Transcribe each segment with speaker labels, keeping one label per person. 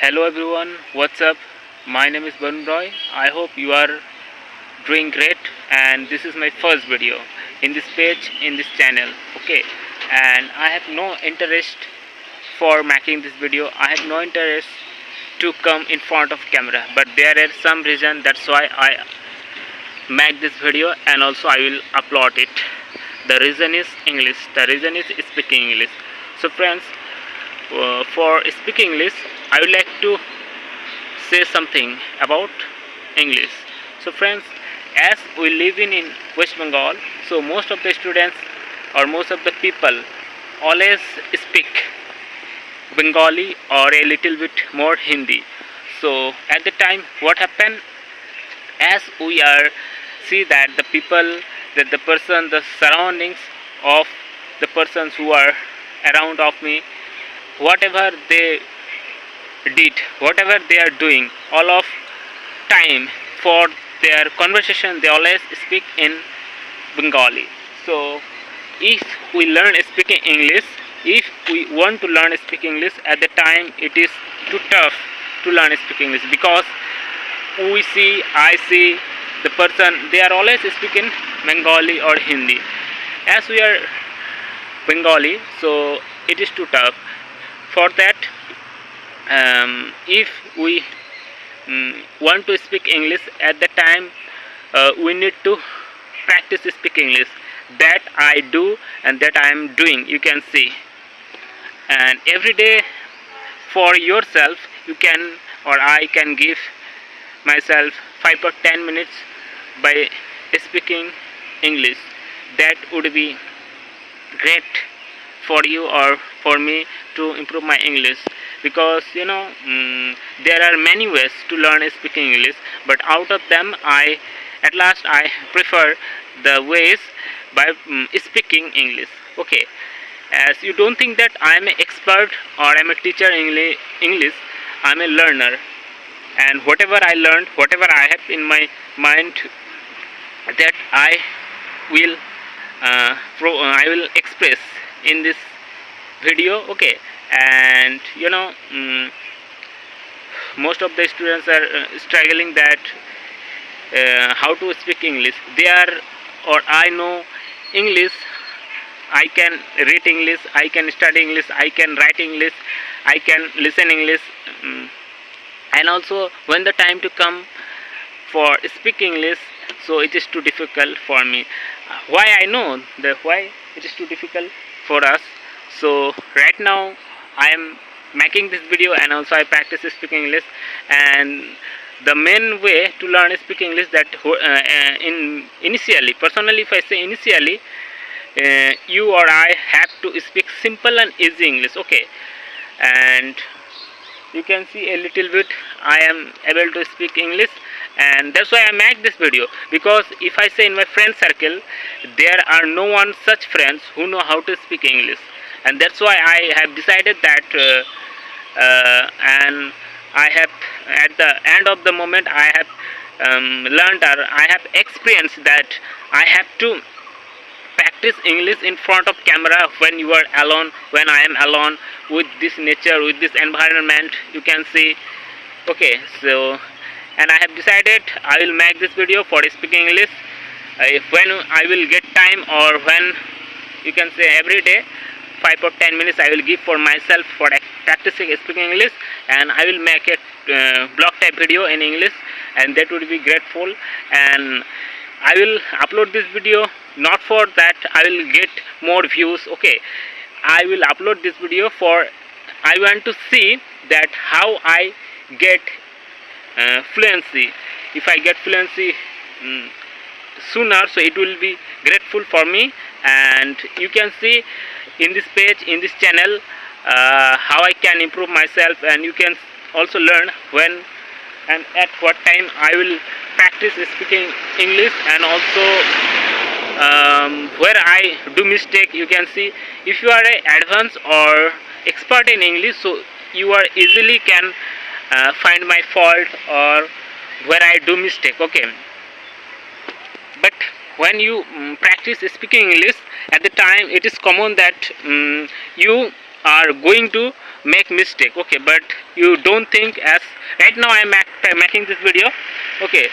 Speaker 1: Hello everyone, what's up? My name is Varun Roy. I hope you are doing great, and this is my first video in this page, in this channel. Okay, and I have no interest for making this video. I have no interest to come in front of camera, but there is some reason, that's why I make this video and also I will upload it. The reason is English. The reason is speaking English. So friends, for speaking English, I would like to say something about English. So friends, as we live in West Bengal, so most of the students or most of the people always speak Bengali or a little bit more Hindi. So at the time, what happened, as we are see that the people, that the person, the surroundings of the persons who are around of me, whatever they did, whatever they are doing, all of time for their conversation, they always speak in Bengali. So if we learn speaking English, if we want to learn speaking English, at the time it is too tough to learn speaking English, because I see the person, they are always speaking Bengali or Hindi. As we are Bengali, so it is too tough. For that, if we want to speak English, at the time we need to practice speaking English. That I do and that I am doing, you can see. And every day for yourself, you can or I can give myself 5 or 10 minutes by speaking English. That would be great for you or for me to improve my English, because there are many ways to learn speaking English, but out of them I prefer the ways by speaking English. Okay, as you don't think that I am an expert or I am a teacher in English, I am a learner, and whatever I learned, whatever I have in my mind, that I will express in this video. Okay, and most of the students are struggling that how to speak English. They are, or I know English, I can read English, I can study English, I can write English, I can listen English, and also when the time to come for speak English, so it is too difficult for me. Why I know the why it is too difficult for us. So right now I am making this video and also I practice speaking English. And the main way to learn speaking English, that in initially, personally, if I say initially, you or I have to speak simple and easy English. Okay, and you can see a little bit I am able to speak English, and that's why I make this video. Because if I say in my friend circle, there are no one such friends who know how to speak English, and that's why I have decided that and I have, at the end of the moment, I have learned, or I have experienced that I have to practice English in front of camera when you are alone, when I am alone with this nature, with this environment, you can see. Okay, so, and I have decided I will make this video for speaking English. When I will get time, or when, you can say, every day 5 or 10 minutes I will give for myself for practicing speaking English, and I will make a blog type video in English, and that would be grateful. And I will upload this video not for that I will get more views. Okay, I will upload this video for, I want to see that how I get fluency. If I get fluency sooner, so it will be grateful for me. And you can see in this page, in this channel, how I can improve myself, and you can also learn when and at what time I will practice speaking English, and also where I do mistake. You can see, if you are a advanced or expert in English, so you are easily can find my fault or where I do mistake. Okay, but when you practice speaking English, at the time it is common that you are going to make mistake, okay, but you don't think as right now I am making this video, okay,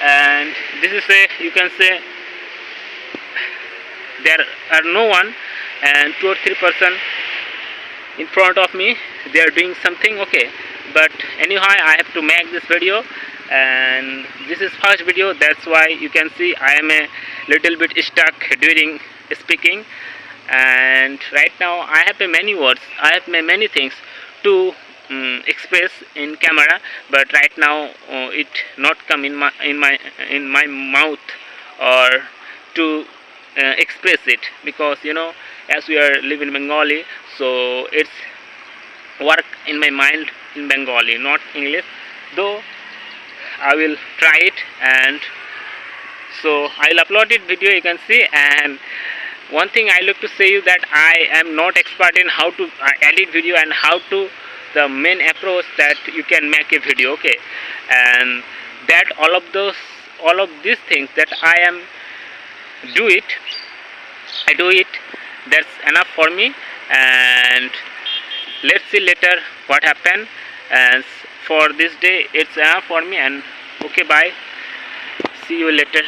Speaker 1: and this is a, you can say, there are no one and 2 or 3 person in front of me, they are doing something, okay, but anyhow I have to make this video, and this is first video, that's why you can see I am a little bit stuck during speaking. And right now I have many words, I have many things to express in camera, but right now it not come in my mouth or to express it, because as we are living in Bengali, so it's work in my mind in Bengali, not English, though I will try it. And so I'll upload it video, you can see. And one thing I look to say you that I am not expert in how to edit video and how to the main approach that you can make a video, okay, and that all of these things that I do it, that's enough for me. And let's see later what happened, and for this day it's enough for me. And okay, bye, see you later.